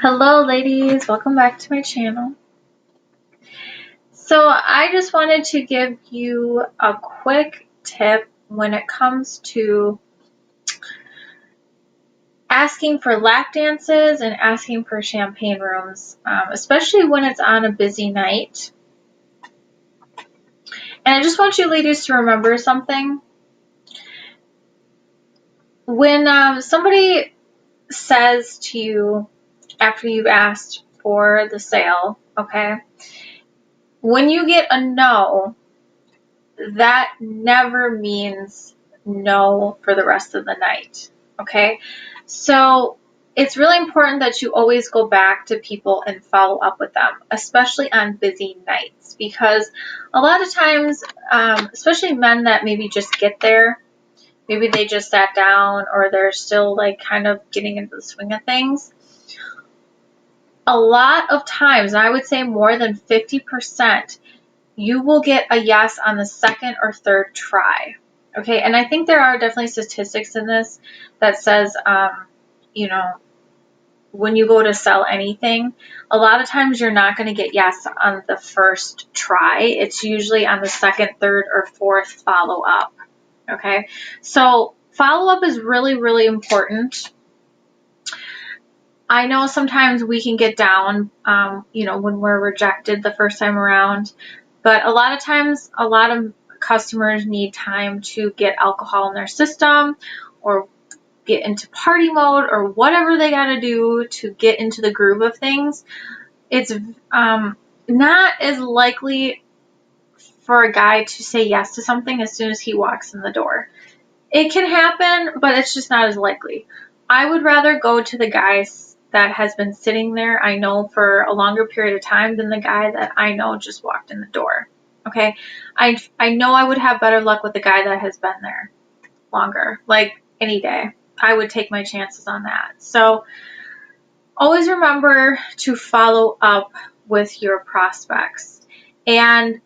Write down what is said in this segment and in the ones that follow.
Hello ladies, welcome back to my channel. So I just wanted to give you a quick tip when it comes to asking for lap dances and asking for champagne rooms, especially when it's on a busy night. And I just want you ladies to remember something. When somebody says to you after you've asked for the sale, okay, when you get a no, that never means no for the rest of the night, okay? So it's really important that you always go back to people and follow up with them, especially on busy nights, because a lot of times, especially men that maybe just get there, maybe they just sat down or they're still like kind of getting into the swing of things. A lot of times, and I would say more than 50%, you will get a yes on the second or third try. Okay, and I think there are definitely statistics in this that says, you know, when you go to sell anything, a lot of times you're not going to get yes on the first try. It's usually on the second, third, or fourth follow up. Okay, so follow up is really, really important. I know sometimes we can get down, when we're rejected the first time around. But a lot of times, a lot of customers need time to get alcohol in their system or get into party mode or whatever they got to do to get into the groove of things. It's not as likely for a guy to say yes to something as soon as he walks in the door. It can happen, but it's just not as likely. I would rather go to the guy that has been sitting there, I know, for a longer period of time than the guy that I know just walked in the door. Okay, I know I would have better luck with the guy that has been there longer, like any day. I would take my chances on that. So always remember to follow up with your prospects and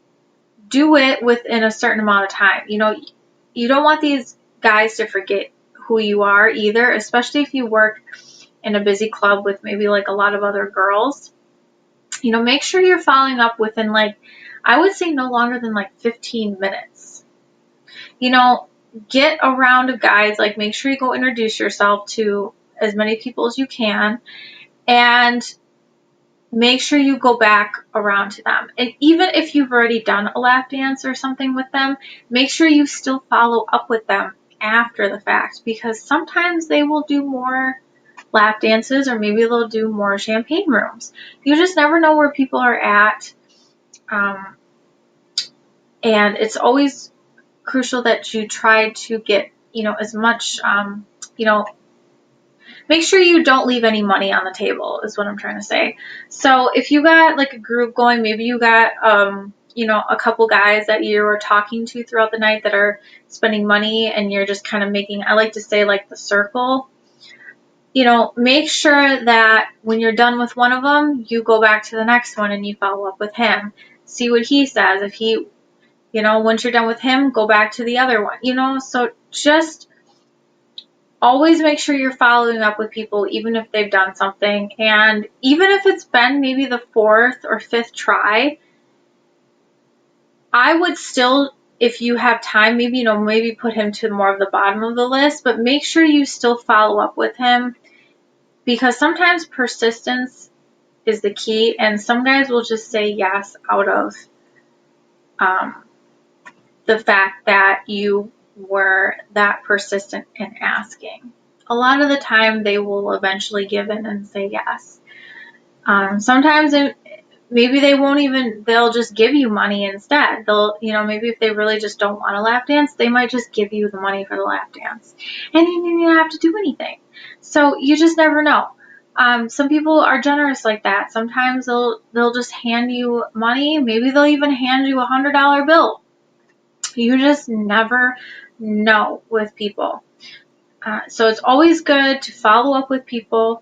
do it within a certain amount of time. You don't want these guys to forget who you are either, especially if you work in a busy club with maybe like a lot of other girls. Make sure you're following up within, like, I would say no longer than like 15 minutes. Get a round of guys, like make sure you go introduce yourself to as many people as you can, and make sure you go back around to them. And even if you've already done a lap dance or something with them, make sure you still follow up with them after the fact, because sometimes they will do more lap dances or maybe they'll do more champagne rooms. You just never know where people are at. And it's always crucial that you try to get, as much, make sure you don't leave any money on the table is what I'm trying to say. So if you got like a group going, maybe you got, a couple guys that you're talking to throughout the night that are spending money and you're just kind of making, I like to say, like the circle. Make sure that when you're done with one of them, you go back to the next one and you follow up with him. See what he says. If he, once you're done with him, go back to the other one, so just always make sure you're following up with people, even if they've done something. And even if it's been maybe the fourth or fifth try, I would still, if you have time, maybe put him to more of the bottom of the list, but make sure you still follow up with him, because sometimes persistence is the key, and some guys will just say yes out of the fact that you were that persistent in asking. A lot of the time they will eventually give in and say yes. Sometimes maybe they won't even, they'll just give you money instead. They'll, maybe if they really just don't want a lap dance, they might just give you the money for the lap dance. And you don't have to do anything. So you just never know. Some people are generous like that. Sometimes they'll just hand you money. Maybe they'll even hand you $100 bill. You just never know with people. So it's always good to follow up with people.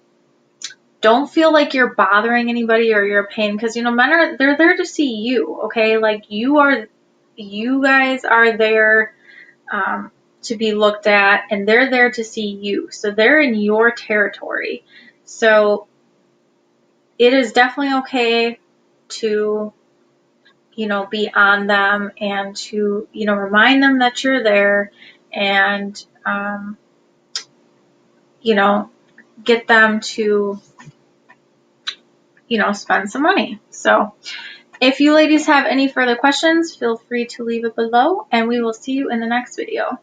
Don't feel like you're bothering anybody or you're a pain, because men they're there to see you, okay? Like you guys are there to be looked at, and they're there to see you. So they're in your territory. So it is definitely okay to, be on them and to, remind them that you're there and, get them to, spend some money. So if you ladies have any further questions, feel free to leave it below and we will see you in the next video.